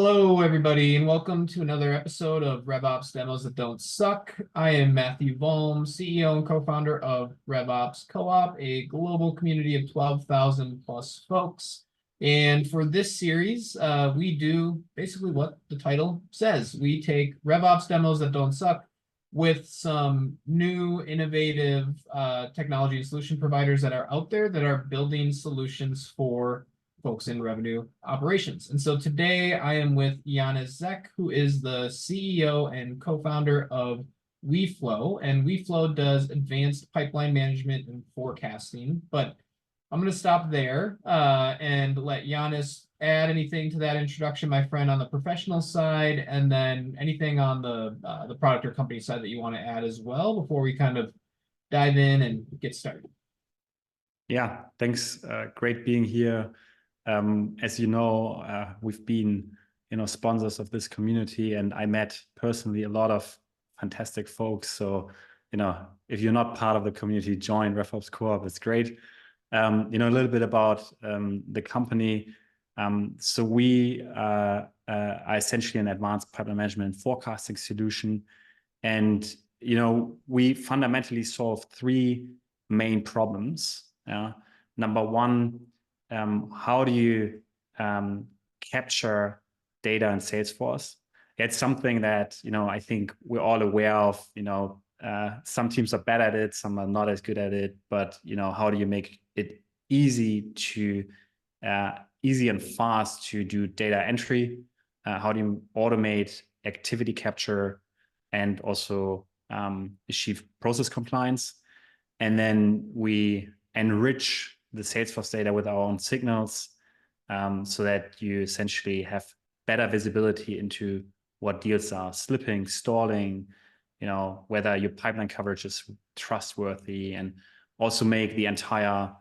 Hello, everybody, and welcome to another episode of RevOps Demos That Don't Suck. I am Matthew Volm, CEO and co-founder of RevOps Co-op, a global community of 12,000 plus folks. And for this series, we do basically what the title says. We take RevOps Demos That Don't Suck with some new, innovative technology and solution providers that are out there that are building solutions for folks in revenue operations. And so today I am with Yannis Zek, who is the CEO and co-founder of Weflow. And Weflow does advanced pipeline management and forecasting. But I'm going to stop there and let Yannis add anything to that introduction, my friend, on the professional side, and then anything on the product or company side that you want to add as well before we kind of dive in and get started. Yeah, thanks. Great being here. As you know, we've been, sponsors of this community, and I met personally a lot of fantastic folks. So, if you're not part of the community, join RevOps Co-op. It's great. A little bit about the company. So we are essentially an advanced pipeline management and forecasting solution, and we fundamentally solve three main problems. Number one, how do you capture data in Salesforce? It's something that, I think we're all aware of. Some teams are better at it, some are not as good at it, but, how do you make it easy and fast to do data entry? How do you automate activity capture and also achieve process compliance? And then we enrich the Salesforce data with our own signals so that you essentially have better visibility into what deals are slipping, stalling, whether your pipeline coverage is trustworthy, and also make the entire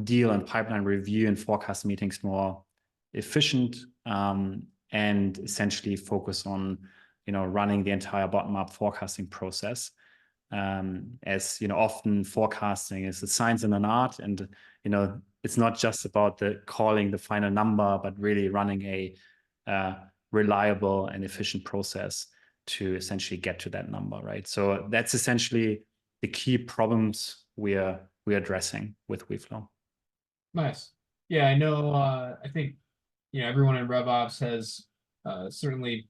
deal and pipeline review and forecast meetings more efficient, and essentially focus on, running the entire bottom-up forecasting process. As often forecasting is a science and an art, and it's not just about calling the final number, but really running a reliable and efficient process to essentially get to that number, right? So that's essentially the key problems we're addressing with Weflow. Nice. Yeah, I know. I think everyone in RevOps has certainly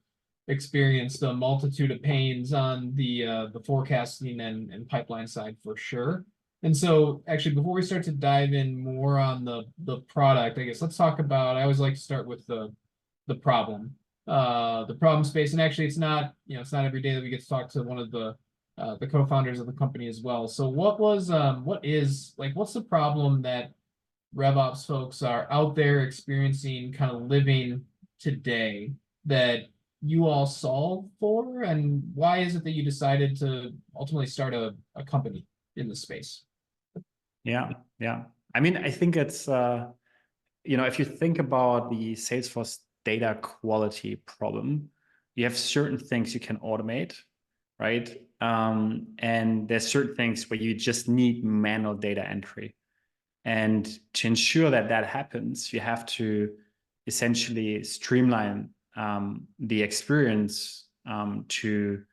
experienced a multitude of pains on the forecasting and pipeline side for sure. And so actually, before we start to dive in more on the product, I guess let's talk about, I always like to start with the problem space. And actually it's not every day that we get to talk to one of the co-founders of the company as well. So what's the problem that RevOps folks are out there experiencing, kind of living today, that you all solve for, and why is it that you decided to ultimately start a company in the space? Yeah. I mean, I think it's, if you think about the Salesforce data quality problem, you have certain things you can automate, right? And there's certain things where you just need manual data entry. And to ensure that happens, you have to essentially streamline the experience to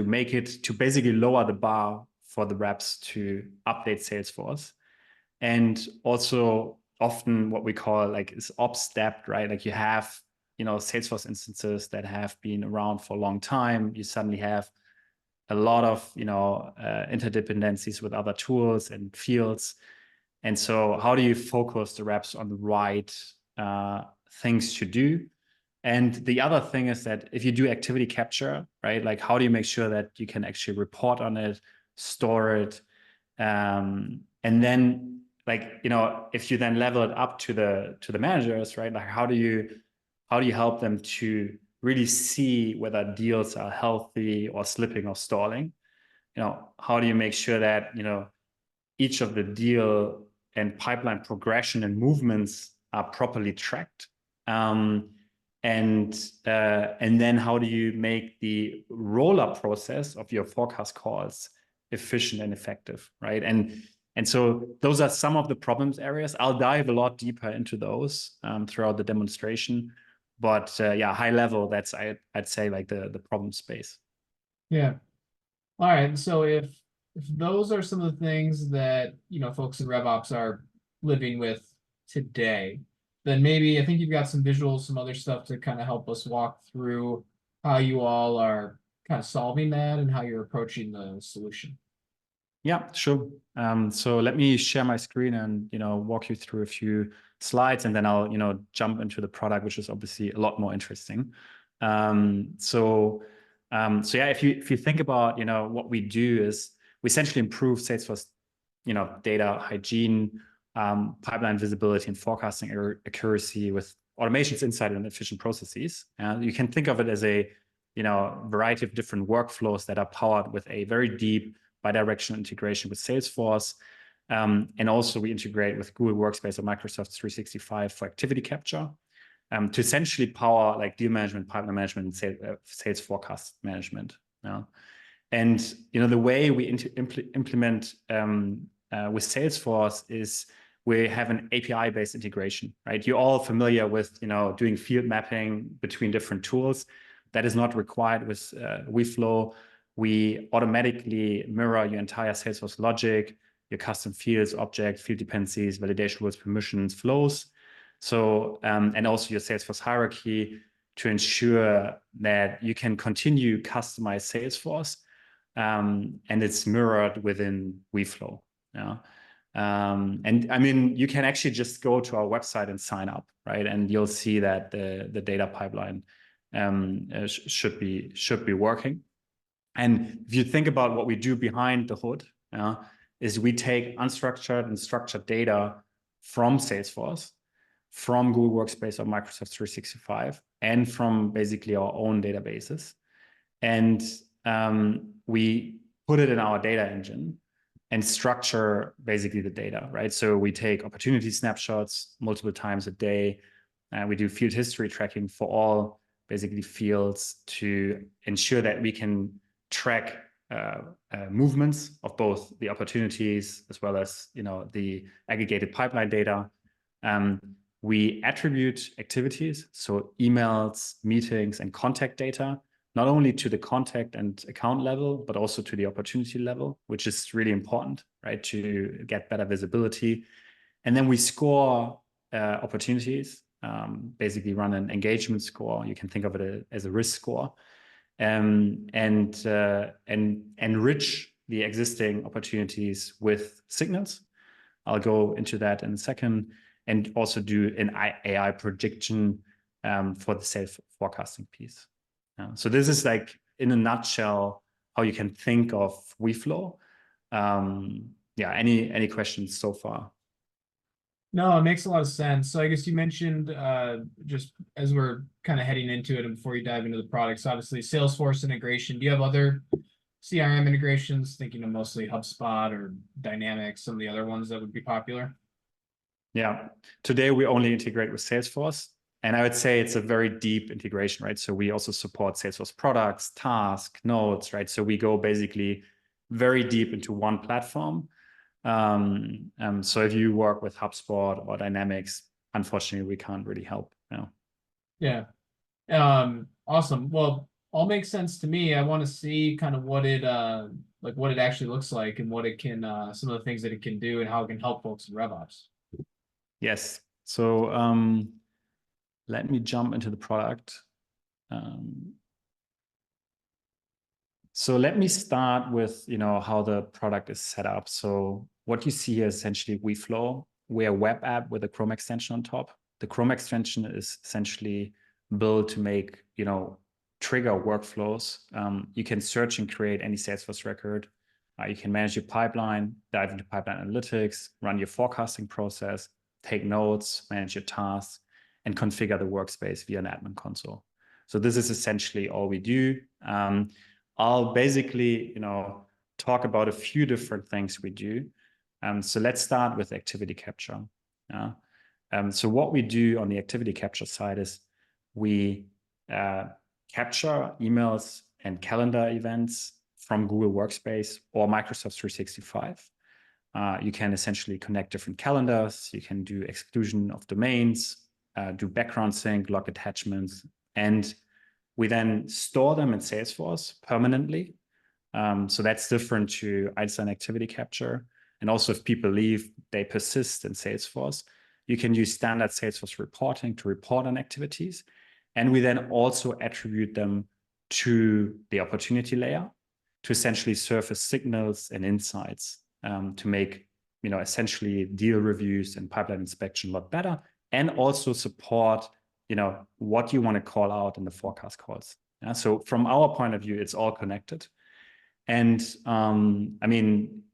make it, to basically lower the bar for the reps to update Salesforce. And also often what we call is ops step, right? Like you have, Salesforce instances that have been around for a long time. You suddenly have a lot of, interdependencies with other tools and fields. And so how do you focus the reps on the right things to do? And the other thing is that if you do activity capture, right, like how do you make sure that you can actually report on it, store it, and then if you then level it up to the managers, right, like how do you help them to really see whether deals are healthy or slipping or stalling? How do you make sure that each of the deal and pipeline progression and movements are properly tracked? And then how do you make the roll-up process of your forecast calls efficient and effective, right? And so those are some of the problems areas. I'll dive a lot deeper into those throughout the demonstration. But yeah, high level, that's I'd say like the problem space. Yeah. All right. So if those are some of the things that, folks in RevOps are living with today, then maybe I think you've got some visuals, some other stuff to kind of help us walk through how you all are kind of solving that and how you're approaching the solution. Yeah, sure. So let me share my screen and walk you through a few slides, and then I'll jump into the product, which is obviously a lot more interesting. So yeah, if you think about what we do is we essentially improve Salesforce data hygiene, pipeline visibility, and forecasting accuracy with automations, insight, and efficient processes. And you can think of it as a variety of different workflows that are powered with a very deep bidirectional integration with Salesforce. And also we integrate with Google Workspace or Microsoft 365 for activity capture to essentially power like deal management, pipeline management, and sales forecast management. And the way we implement with Salesforce is we have an API-based integration, right? You're all familiar with doing field mapping between different tools. That is not required with Weflow. We automatically mirror your entire Salesforce logic, your custom fields, object, field dependencies, validation rules, permissions, flows. So, and also your Salesforce hierarchy to ensure that you can continue customize Salesforce, and it's mirrored within Weflow. Yeah. And I mean, you can actually just go to our website and sign up, right? And you'll see that the data pipeline should be working. And if you think about what we do behind the hood, is we take unstructured and structured data from Salesforce, from Google Workspace or Microsoft 365, and from basically our own databases. And we put it in our data engine and structure basically the data, right? So we take opportunity snapshots multiple times a day, and we do field history tracking for all basically fields to ensure that we can track movements of both the opportunities as well as the aggregated pipeline data. We attribute activities, so emails, meetings, and contact data, not only to the contact and account level, but also to the opportunity level, which is really important, right, to get better visibility. And then we score opportunities, basically run an engagement score. You can think of it as a risk score, and enrich the existing opportunities with signals. I'll go into that in a second, and also do an AI prediction for the sales forecasting piece. So this is like, in a nutshell, how you can think of Weflow. Yeah, any questions so far? No, it makes a lot of sense. So I guess you mentioned just as we're kind of heading into it and before you dive into the products, obviously Salesforce integration. Do you have other CRM integrations, thinking of mostly HubSpot or Dynamics, some of the other ones that would be popular? Yeah, today we only integrate with Salesforce. And I would say it's a very deep integration, right? So we also support Salesforce products, tasks, notes, right? So we go basically very deep into one platform. So if you work with HubSpot or Dynamics, unfortunately, we can't really help. Yeah. Awesome. Well, all makes sense to me. I want to see kind of what it what it actually looks like and what it can some of the things that it can do and how it can help folks in RevOps. Yes. So let me jump into the product. So let me start with how the product is set up. So what you see here is essentially Weflow. We're a web app with a Chrome extension on top. The Chrome extension is essentially built to make trigger workflows. You can search and create any Salesforce record. You can manage your pipeline, dive into pipeline analytics, run your forecasting process, take notes, manage your tasks, and configure the workspace via an admin console. So this is essentially all we do. I'll basically, talk about a few different things we do. So let's start with activity capture. So what we do on the activity capture side is we capture emails and calendar events from Google Workspace or Microsoft 365. You can essentially connect different calendars. You can do exclusion of domains, do background sync, log attachments, and we then store them in Salesforce permanently. So that's different to Einstein activity capture. And also if people leave, they persist in Salesforce. You can use standard Salesforce reporting to report on activities. And we then also attribute them to the opportunity layer to essentially surface signals and insights to make, essentially deal reviews and pipeline inspection a lot better, and also support, what you want to call out in the forecast calls. Yeah? So from our point of view, it's all connected. And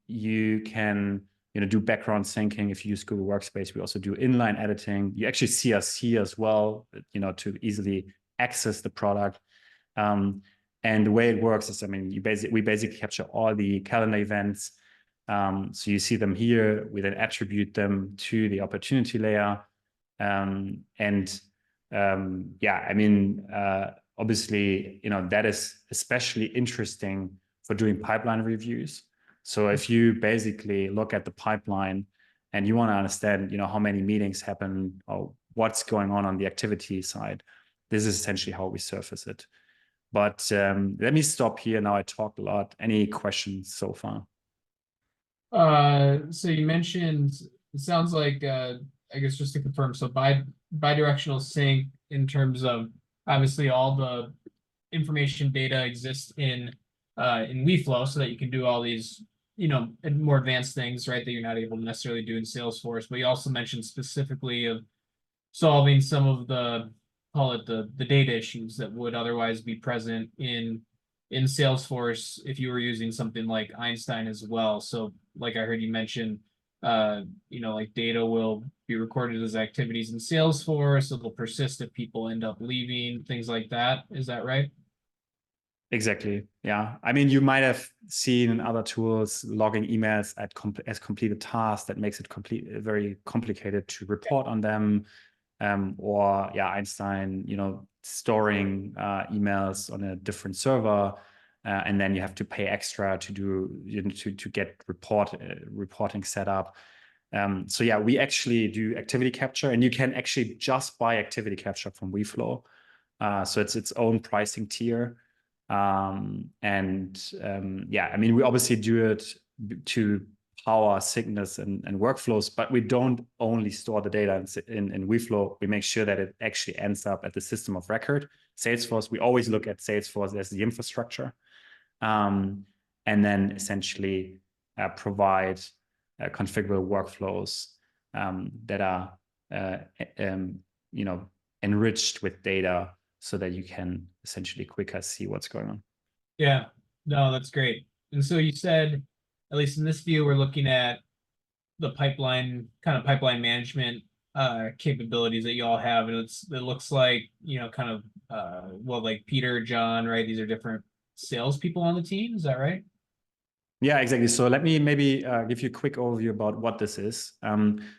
you can, do background syncing if you use Google Workspace. We also do inline editing. You actually see us here as well, to easily access the product. And the way it works is, we basically capture all the calendar events. So you see them here. We then attribute them to the opportunity layer. Obviously, that is especially interesting for doing pipeline reviews. So if you basically look at the pipeline and you want to understand, how many meetings happen or what's going on the activity side, this is essentially how we surface it. But let me stop here. Now I talked a lot. Any questions so far? So you mentioned, it sounds like, I guess just to confirm, so bidirectional sync in terms of obviously all the information data exists in Weflow so that you can do all these, more advanced things, right, that you're not able to necessarily do in Salesforce. But you also mentioned specifically of solving some of the, call it the data issues that would otherwise be present in Salesforce if you were using something like Einstein as well. So like I heard you mention, like data will be recorded as activities in Salesforce. It'll persist if people end up leaving, things like that. Is that right? Exactly. Yeah. You might have seen in other tools logging emails as completed tasks that makes it very complicated to report on them. Einstein, storing emails on a different server, and then you have to pay extra to do to get reporting set up. We actually do activity capture, and you can actually just buy activity capture from Weflow. So it's its own pricing tier. We obviously do it to power signals and workflows, but we don't only store the data in Weflow. We make sure that it actually ends up at the system of record. Salesforce, we always look at Salesforce as the infrastructure, and then essentially provide configurable workflows that are enriched with data so that you can essentially quicker see what's going on. Yeah, no, that's great. And so you said, at least in this view, we're looking at the pipeline management capabilities that you all have. And it looks like, like Peter, John, right? These are different salespeople on the team. Is that right? Yeah, exactly. So let me maybe give you a quick overview about what this is.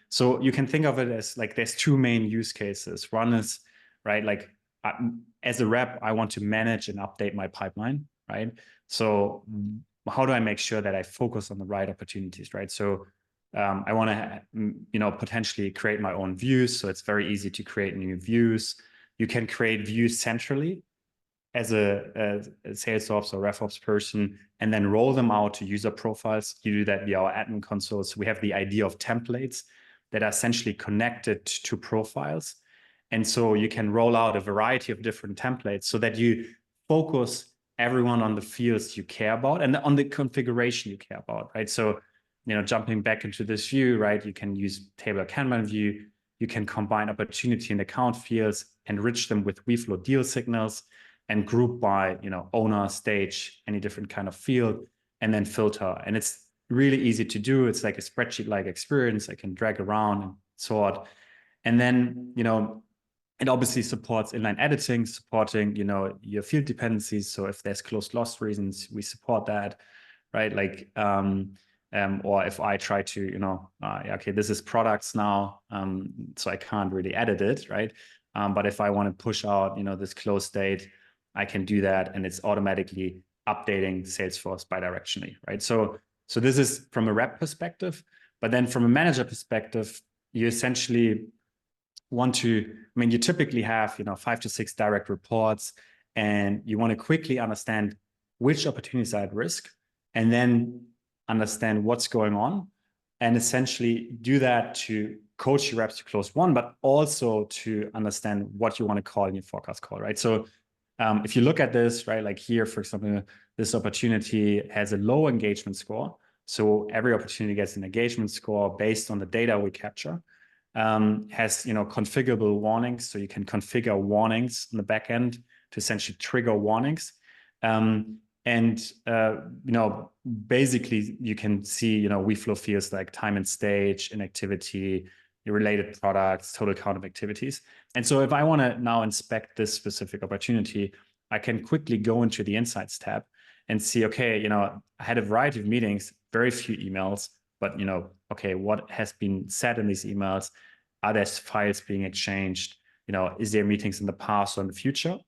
So you can think of it as like there's two main use cases. One is, right, like as a rep, I want to manage and update my pipeline, right? So how do I make sure that I focus on the right opportunities, right? So I want to, potentially create my own views. So it's very easy to create new views. You can create views centrally as a Salesforce or RevOps person, and then roll them out to user profiles. You do that via our admin console. So we have the idea of templates that are essentially connected to profiles. And so you can roll out a variety of different templates so that you focus everyone on the fields you care about and on the configuration you care about, right? So, jumping back into this view, right, you can use table or Kanban view. You can combine opportunity and account fields, enrich them with Weflow deal signals, and group by, owner, stage, any different kind of field, and then filter. And it's really easy to do. It's like a spreadsheet-like experience. I can drag around and sort. And then, it obviously supports inline editing, supporting, your field dependencies. So if there's closed loss reasons, we support that, right? Like, or if I try to, okay, this is products now, so I can't really edit it, right? But if I want to push out, this close date, I can do that, and it's automatically updating Salesforce bidirectionally, right? So this is from a rep perspective, but then from a manager perspective, you essentially want to, I mean, you typically have, 5 to 6 direct reports, and you want to quickly understand which opportunities are at risk, and then understand what's going on, and essentially do that to coach your reps to close one, but also to understand what you want to call in your forecast call, right? So if you look at this, right, like here, for example, this opportunity has a low engagement score. So every opportunity gets an engagement score based on the data we capture. Has configurable warnings, so you can configure warnings in the back end to essentially trigger warnings. Basically you can see Weflow fields like time and stage, inactivity, related products, total count of activities. And so if I want to now inspect this specific opportunity, I can quickly go into the Insights tab and see, okay, I had a variety of meetings, very few emails, but okay, what has been said in these emails? Are there files being exchanged? Is there meetings in the past or in the future?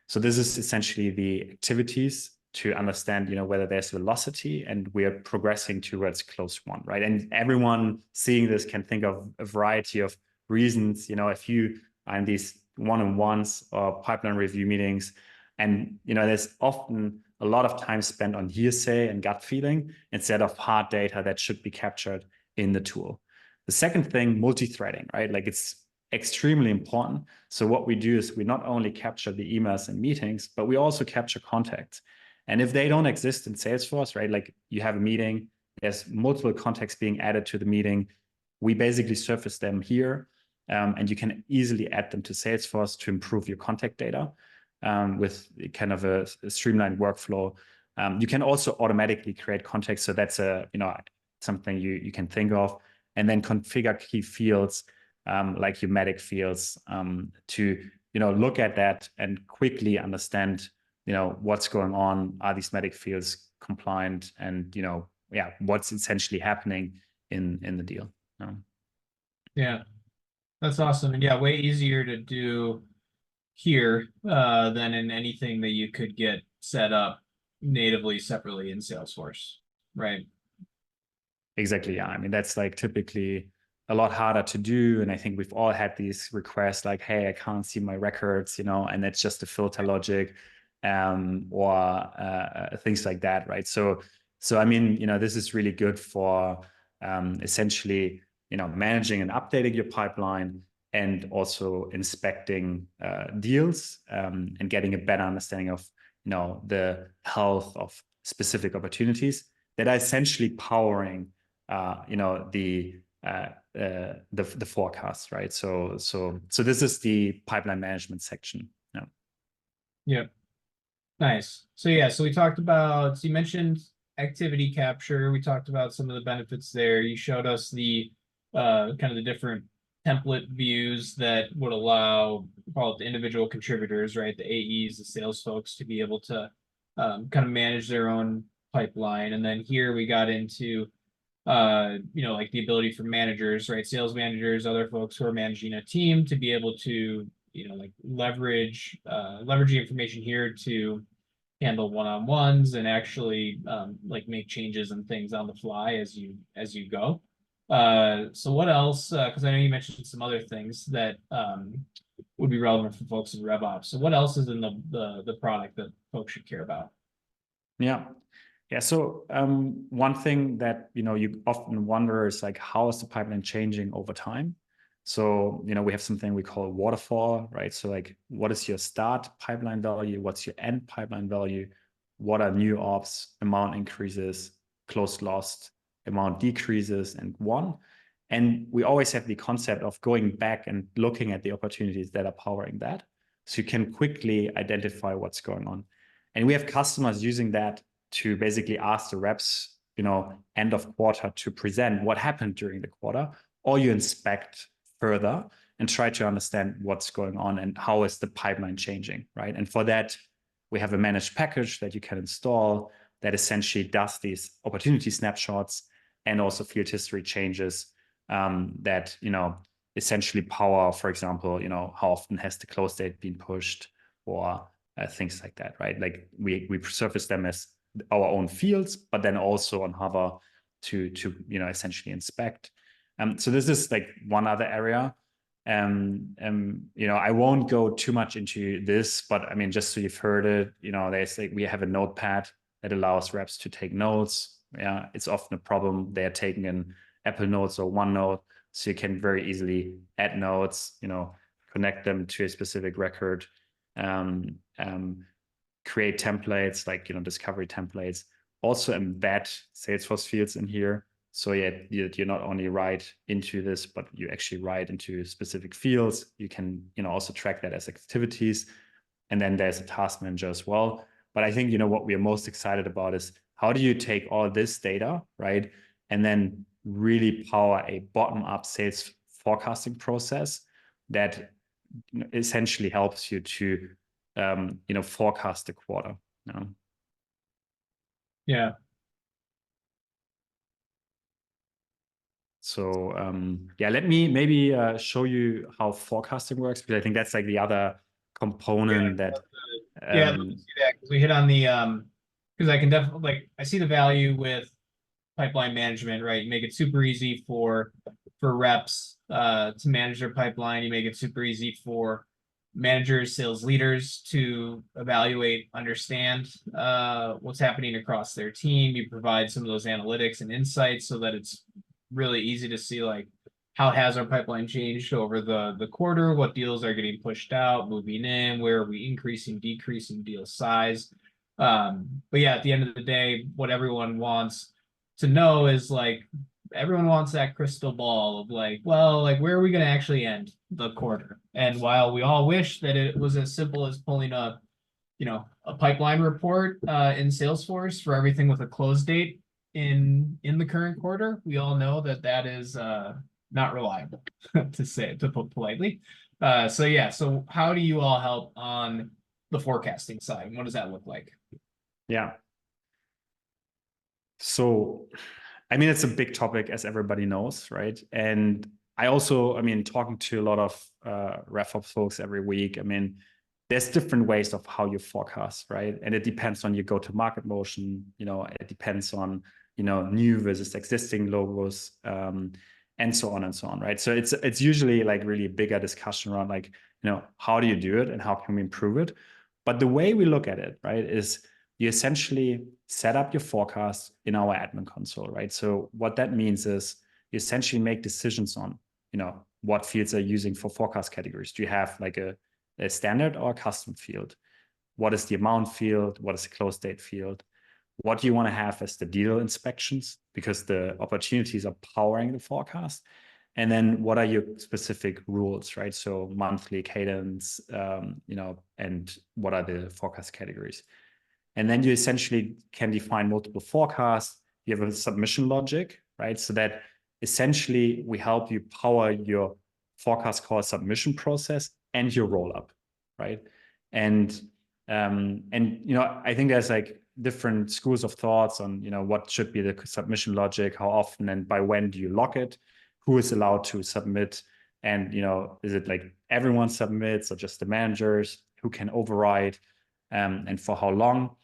So this is essentially the activities to understand, whether there's velocity and we are progressing towards close one, right? And everyone seeing this can think of a variety of reasons. If you are in these one-on-ones or pipeline review meetings, and there's often a lot of time spent on hearsay and gut feeling instead of hard data that should be captured in the tool. The second thing, multi-threading, right? Like it's extremely important. So what we do is we not only capture the emails and meetings, but we also capture contacts. And if they don't exist in Salesforce, right? Like you have a meeting, there's multiple contacts being added to the meeting. We basically surface them here, and you can easily add them to Salesforce to improve your contact data with kind of a streamlined workflow. You can also automatically create contacts. So that's something you can think of, and then configure key fields like your medic fields to look at that and quickly understand what's going on. Are these medic fields compliant? And what's essentially happening in the deal. Yeah, that's awesome. And yeah, way easier to do here than in anything that you could get set up natively separately in Salesforce, right? Exactly. Yeah. I mean, that's like typically a lot harder to do. And I think we've all had these requests like, hey, I can't see my records, and it's just a filter logic or things like that, right? So I mean, this is really good for essentially, managing and updating your pipeline, and also inspecting deals and getting a better understanding of, the health of specific opportunities that are essentially powering, the forecast, right? So this is the pipeline management section. Yeah. Yep. Nice. So yeah, so we talked about, so you mentioned activity capture. We talked about some of the benefits there. You showed us the kind of the different template views that would allow, call it the individual contributors, right? The AEs, the sales folks to be able to kind of manage their own pipeline. And then here we got into like the ability for managers, right? Sales managers, other folks who are managing a team to be able to, like leverage the information here to handle one-on-ones and actually like make changes and things on the fly as you go. So what else? Because I know you mentioned some other things that would be relevant for folks in RevOps. So what else is in the product that folks should care about? Yeah. Yeah. So one thing that you often wonder is like, how is the pipeline changing over time? So we have something we call waterfall, right? So like, what is your start pipeline value? What's your end pipeline value? What are new ops, amount increases, close lost, amount decreases, and won? And we always have the concept of going back and looking at the opportunities that are powering that, so you can quickly identify what's going on. And we have customers using that to basically ask the reps, end of quarter to present what happened during the quarter, or you inspect further and try to understand what's going on and how is the pipeline changing, right? And for that, we have a managed package that you can install that essentially does these opportunity snapshots and also field history changes that, essentially power, for example, how often has the close date been pushed, or things like that, right? Like we surface them as our own fields, but then also on Hover to essentially inspect. So this is like one other area. I won't go too much into this, but I mean, just so you've heard it, there's like, we have a notepad that allows reps to take notes. Yeah, it's often a problem. They're taking in Apple Notes or OneNote, so you can very easily add notes, connect them to a specific record, create templates like, discovery templates, also embed Salesforce fields in here. So yeah, you not only write into this, but you actually write into specific fields. You can, also track that as activities. And then there's a task manager as well. But I think, what we are most excited about is how do you take all this data, right? And then really power a bottom-up sales forecasting process that essentially helps you to, forecast the quarter. Yeah. So yeah, let me maybe show you how forecasting works, because I think that's like the other component that. Yeah, I'd love to see that, because we hit on the because I can definitely, like, I see the value with pipeline management, right? You make it super easy for reps to manage their pipeline. You make it super easy for managers, sales leaders to evaluate, understand what's happening across their team. You provide some of those analytics and insights so that it's really easy to see, like, how has our pipeline changed over the quarter, what deals are getting pushed out, moving in, where are we increasing, decreasing deal size. But yeah, at the end of the day, what everyone wants to know is, like, everyone wants that crystal ball of, like, well, like, where are we going to actually end the quarter? And while we all wish that it was as simple as pulling a pipeline report in Salesforce for everything with a close date in the current quarter, we all know that is not reliable, to put politely. So yeah, so how do you all help on the forecasting side? What does that look like? Yeah. So, I mean, it's a big topic, as everybody knows, right? And I also, I mean, talking to a lot of RevOps folks every week, I mean, there's different ways of how you forecast, right? And it depends on your go-to-market motion, it depends on, new versus existing logos, and so on and so on, right? So it's usually like really a bigger discussion around, like, how do you do it and how can we improve it? But the way we look at it, right, is you essentially set up your forecast in our admin console, right? So what that means is you essentially make decisions on, what fields are using for forecast categories. Do you have like a standard or a custom field? What is the amount field? What is the close date field? What do you want to have as the deal inspections? Because the opportunities are powering the forecast. And then what are your specific rules, right? So monthly cadence, and what are the forecast categories? And then you essentially can define multiple forecasts. You have a submission logic, right? So that essentially we help you power your forecast call submission process and your roll up, right? And I think there's like different schools of thoughts on, what should be the submission logic, how often and by when do you lock it, who is allowed to submit, and is it like everyone submits or just the managers, who can override, and for how long.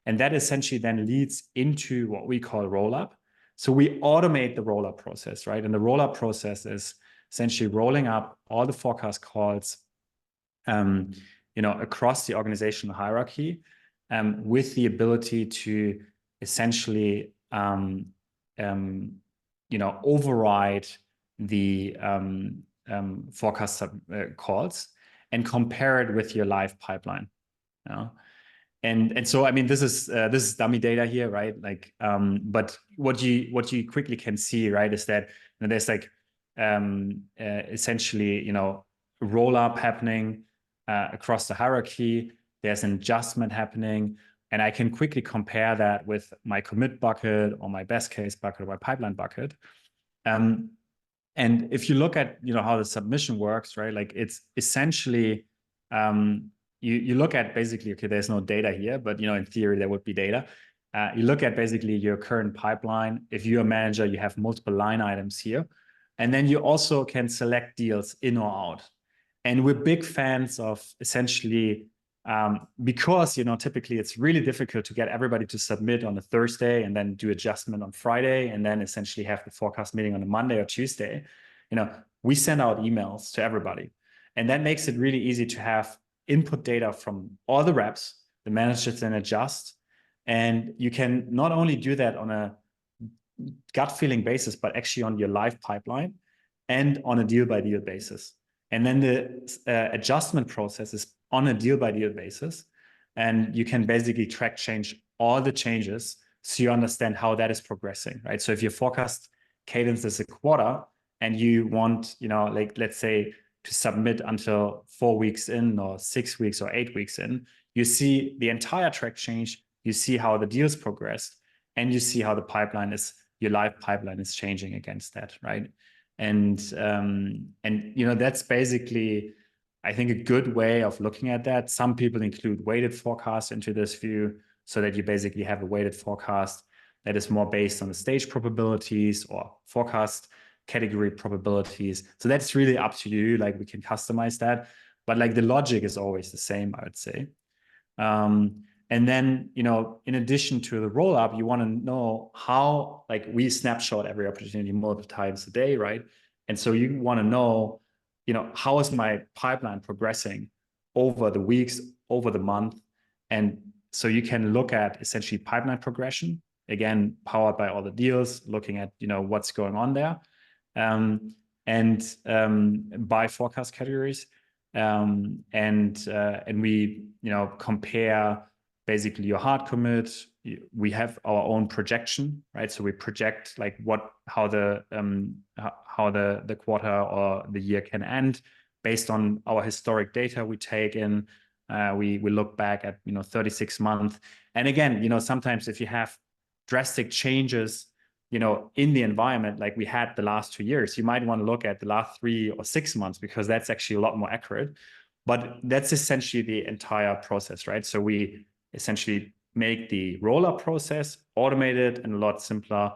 And that essentially then leads into what we call roll-up. So we automate the roll-up process, right? And the roll-up process is essentially rolling up all the forecast calls, across the organizational hierarchy, with the ability to essentially, override the forecast calls and compare it with your live pipeline. And so, I mean, this is dummy data here, right? Like, but what you quickly can see, right, is that there's like essentially, roll up happening across the hierarchy. There's an adjustment happening, and I can quickly compare that with my commit bucket or my best case bucket or my pipeline bucket. And if you look at how the submission works, right, like it's essentially you look at basically, okay, there's no data here, but in theory there would be data. You look at basically your current pipeline. If you're a manager, you have multiple line items here, and then you also can select deals in or out. And we're big fans of essentially, because typically it's really difficult to get everybody to submit on a Thursday and then do adjustment on Friday and then essentially have the forecast meeting on a Monday or Tuesday. we send out emails to everybody. And that makes it really easy to have input data from all the reps. The managers then adjust. And you can not only do that on a gut feeling basis, but actually on your live pipeline and on a deal by deal basis. And then the adjustment process is on a deal by deal basis. And you can basically change all the changes so you understand how that is progressing, right? So if your forecast cadence is a quarter and you want, like, let's say, to submit until 4 weeks in or 6 weeks or 8 weeks in, you see the entire track change, you see how the deals progressed, and you see how the pipeline is, your live pipeline is changing against that, right? And that's basically, I think, a good way of looking at that. Some people include weighted forecasts into this view, so that you basically have a weighted forecast that is more based on the stage probabilities or forecast category probabilities. So that's really up to you. Like, we can customize that, but like the logic is always the same, I would say. And then, in addition to the roll up, you want to know how, like, we snapshot every opportunity multiple times a day, right? And so you want to know, how is my pipeline progressing over the weeks, over the month? And so you can look at essentially pipeline progression, again, powered by all the deals, looking at, what's going on there, and by forecast categories. And we, compare basically your hard commit. We have our own projection, right? So we project like how the quarter or the year can end based on our historic data we take in. We look back at 36 months, and again, sometimes if you have drastic changes in the environment like we had the last 2 years, you might want to look at the last 3 or 6 months, because that's actually a lot more accurate. But that's essentially the entire process, right? So we essentially make the roll-up process automated and a lot simpler.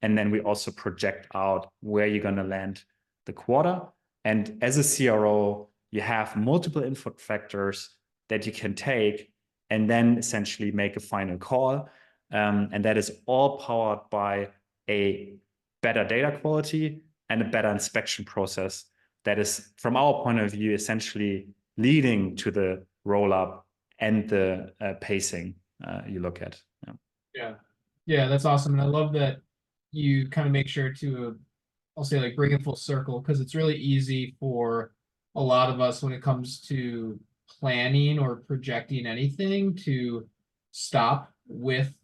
And then we also project out where you're going to land the quarter. And as a CRO, you have multiple input factors that you can take and then essentially make a final call. And that is all powered by a better data quality and a better inspection process that is, from our point of view, essentially leading to the roll-up and the pacing you look at. Yeah, that's awesome. And I love that you kind of make sure to, I'll say, like, bring it full circle, because it's really easy for a lot of us when it comes to planning or projecting anything to stop with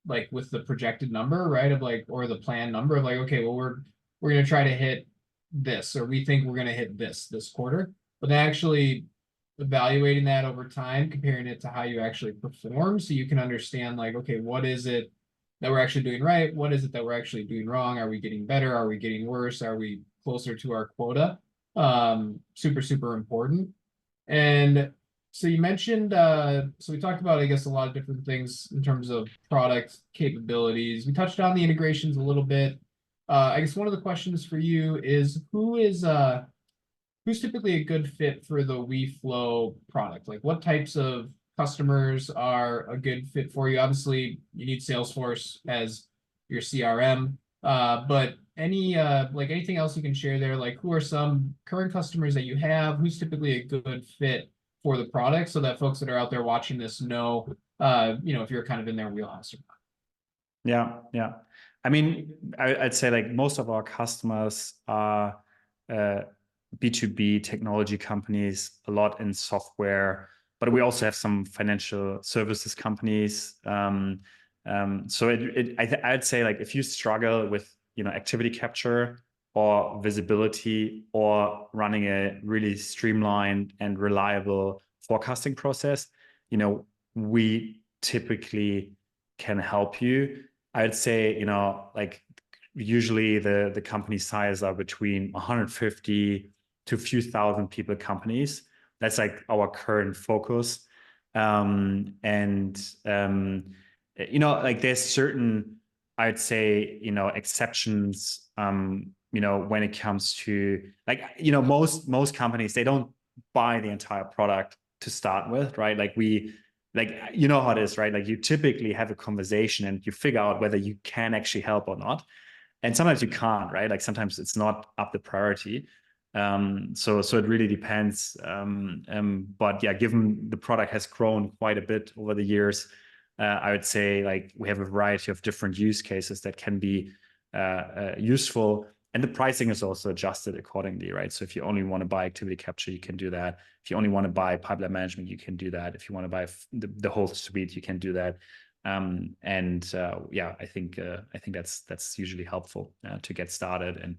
the projected number, right? Of like, or the planned number of like, okay, well, we're going to try to hit this, or we think we're going to hit this quarter, but then actually evaluating that over time, comparing it to how you actually perform, so you can understand like, okay, what is it that we're actually doing right? What is it that we're actually doing wrong? Are we getting better? Are we getting worse? Are we closer to our quota? Super, super important. And so you mentioned, so we talked about, I guess, a lot of different things in terms of product capabilities. We touched on the integrations a little bit. I guess one of the questions for you is who's typically a good fit for the Weflow product? Like, what types of customers are a good fit for you? Obviously, you need Salesforce as your CRM, but anything else you can share there? Like, who are some current customers that you have? Who's typically a good fit for the product, so that folks that are out there watching this know, if you're kind of in their wheelhouse or not? Yeah. I mean, I'd say like most of our customers are B2B technology companies, a lot in software, but we also have some financial services companies. So I'd say like if you struggle with activity capture or visibility or running a really streamlined and reliable forecasting process, we typically can help you. I'd say like usually the company size are between 150 to a few thousand people companies. That's like our current focus. Like there's certain, I'd say, exceptions, when it comes to like, most companies, they don't buy the entire product to start with, right? Like how it is, right? Like you typically have a conversation and you figure out whether you can actually help or not. And sometimes you can't, right? Like sometimes it's not up the priority. So it really depends. But yeah, given the product has grown quite a bit over the years, I would say like we have a variety of different use cases that can be useful. And the pricing is also adjusted accordingly, right? So if you only want to buy activity capture, you can do that. If you only want to buy pipeline management, you can do that. If you want to buy the whole suite, you can do that. Yeah, I think that's usually helpful to get started.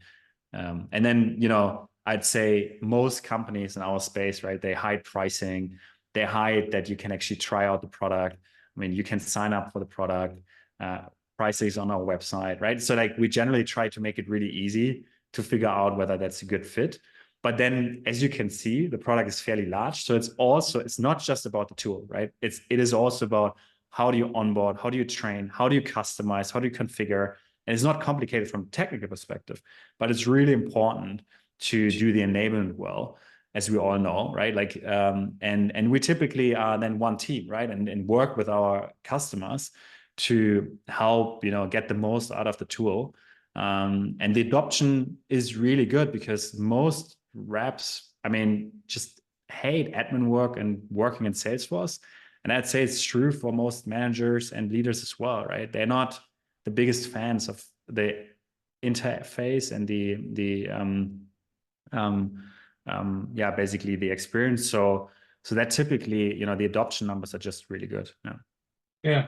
And then, you know, I'd say most companies in our space, right, they hide pricing, they hide that you can actually try out the product. I mean, you can sign up for the product. Pricing is on our website, right? So like we generally try to make it really easy to figure out whether that's a good fit. But then, as you can see, the product is fairly large. So it's not just about the tool, right? It is also about how do you onboard, how do you train, how do you customize, how do you configure. And it's not complicated from a technical perspective, but it's really important to do the enablement well, as we all know, right? Like, and we typically are then one team, right? And work with our customers to help, you know, get the most out of the tool. And the adoption is really good because most reps, I mean, just hate admin work and working in Salesforce. And I'd say it's true for most managers and leaders as well, right? They're not the biggest fans of the interface and yeah, basically the experience. So that typically, you know, the adoption numbers are just really good. Yeah. Yeah.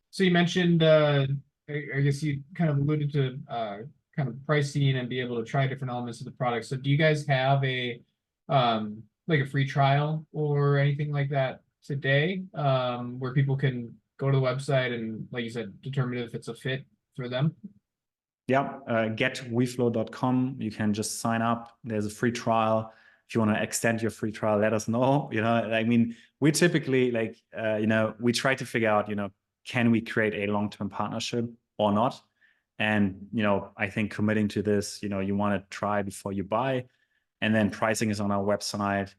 So you mentioned, I guess you kind of alluded to kind of pricing and be able to try different elements of the product. So do you guys have a like a free trial or anything like that today, where people can go to the website and, like you said, determine if it's a fit for them? Yeah, getweflow.com. You can just sign up. There's a free trial. If you want to extend your free trial, let us know. You know, I mean, we typically like, you know, we try to figure out, you know, can we create a long-term partnership or not? And, you know, I think committing to this, you know, you want to try before you buy. And then pricing is on our website.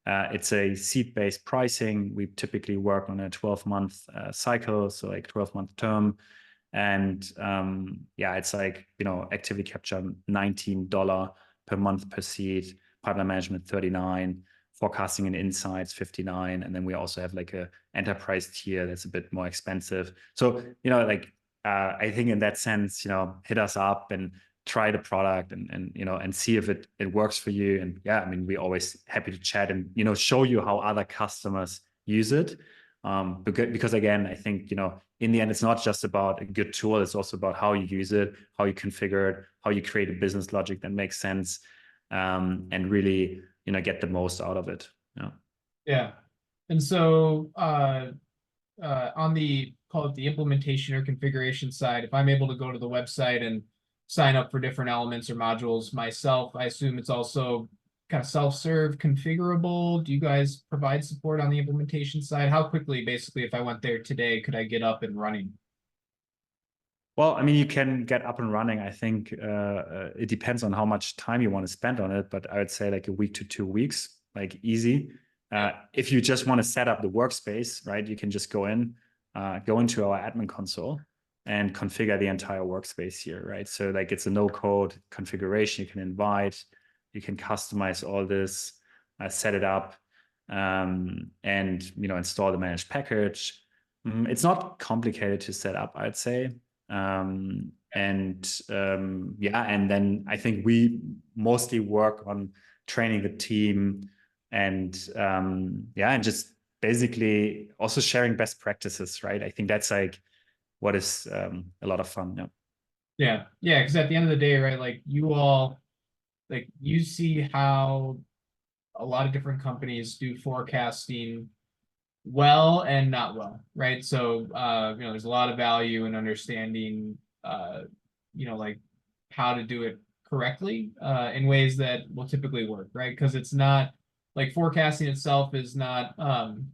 It's a seat-based pricing. We typically work on a 12-month cycle, so like 12-month term. And yeah, it's like, you know, activity capture $19 per month per seat, pipeline management $39, forecasting and insights $59, and then we also have like a enterprise tier that's a bit more expensive. So, you know, like I think in that sense, you know, hit us up and try the product and you know, and see if it works for you. And yeah, I mean, we're always happy to chat and, you know, show you how other customers use it. Because again, I think, you know, in the end, it's not just about a good tool. It's also about how you use it, how you configure it, how you create a business logic that makes sense, and really, you know, get the most out of it. Yeah. Yeah. And so on the, call it the implementation or configuration side, if I'm able to go to the website and sign up for different elements or modules myself, I assume it's also kind of self-serve configurable. Do you guys provide support on the implementation side? How quickly, basically, if I went there today, could I get up and running? Well, I mean, you can get up and running. I think it depends on how much time you want to spend on it, but I would say like a week to 2 weeks, like easy. If you just want to set up the workspace, right, you can just go into our admin console and configure the entire workspace here, right? So like it's a no-code configuration. You can invite, you can customize all this, set it up, and, you know, install the managed package. It's not complicated to set up, I'd say. Yeah, and then I think we mostly work on training the team and yeah, and just basically also sharing best practices, right? I think that's like what is a lot of fun. Yeah, because at the end of the day, right, like you all, like you see how a lot of different companies do forecasting well and not well, right? So you know, there's a lot of value in understanding you know, like how to do it correctly in ways that will typically work, right? Because it's not like forecasting itself is nothing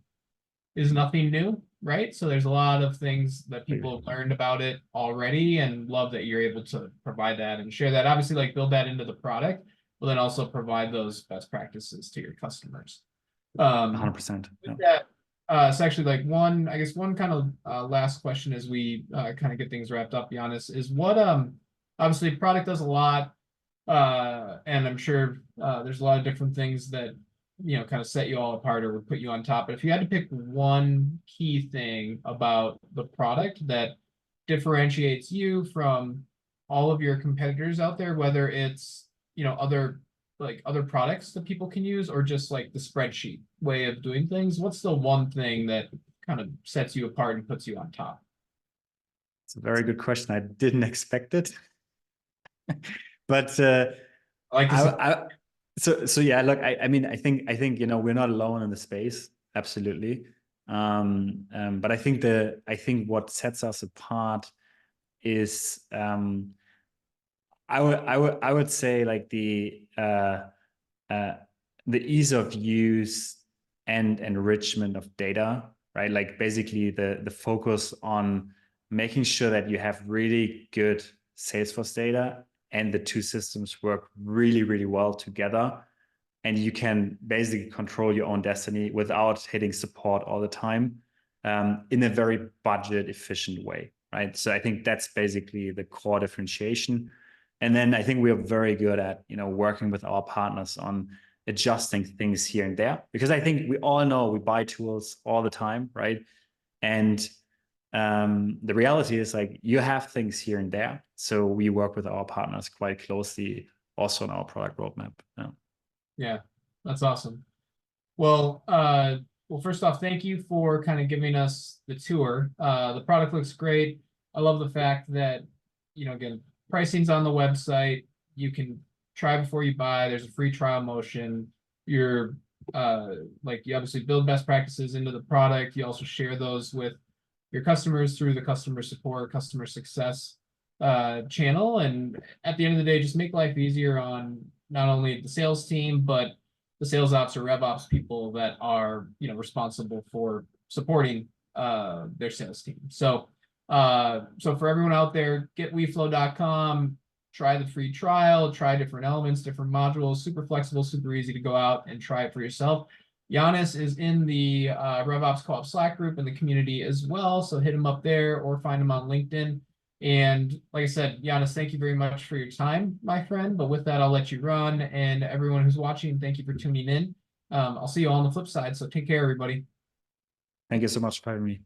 new, right? So there's a lot of things that people have learned about it already and love that you're able to provide that and share that. Obviously, like build that into the product, but then also provide those best practices to your customers. 100%. With that, it's actually like one, I guess one kind of last question as we kind of get things wrapped up, Giannis, is what obviously product does a lot. And I'm sure there's a lot of different things that, kind of set you all apart or would put you on top. But if you had to pick one key thing about the product that differentiates you from all of your competitors out there, whether it's, other products that people can use or just like the spreadsheet way of doing things, what's the one thing that kind of sets you apart and puts you on top? It's a very good question. I didn't expect it. But I like to say, so yeah, look, I mean, I think we're not alone in the space, absolutely. But I think what sets us apart is I would say like the ease of use and enrichment of data, right? Like basically the focus on making sure that you have really good Salesforce data and the two systems work really, really well together. And you can basically control your own destiny without hitting support all the time, in a very budget efficient way, right? So I think that's basically the core differentiation. And then I think we are very good at, working with our partners on adjusting things here and there, because I think we all know we buy tools all the time, right? And the reality is like you have things here and there. So we work with our partners quite closely also on our product roadmap. Yeah. Yeah, that's awesome. Well, first off, thank you for kind of giving us the tour. The product looks great. I love the fact that, again, pricing's on the website. You can try before you buy. There's a free trial motion. You're you obviously build best practices into the product. You also share those with your customers through the customer support, customer success channel. And at the end of the day, just make life easier on not only the sales team, but the sales ops or rev ops people that are, responsible for supporting their sales team. So for everyone out there, get weflow.com, try the free trial, try different elements, different modules, super flexible, super easy to go out and try it for yourself. Giannis is in the RevOps Co-op Slack group in the community as well. So hit him up there or find him on LinkedIn. And like I said, Giannis, thank you very much for your time, my friend. But with that, I'll let you run. And everyone who's watching, thank you for tuning in. I'll see you all on the flip side. So take care, everybody. Thank you so much for having me.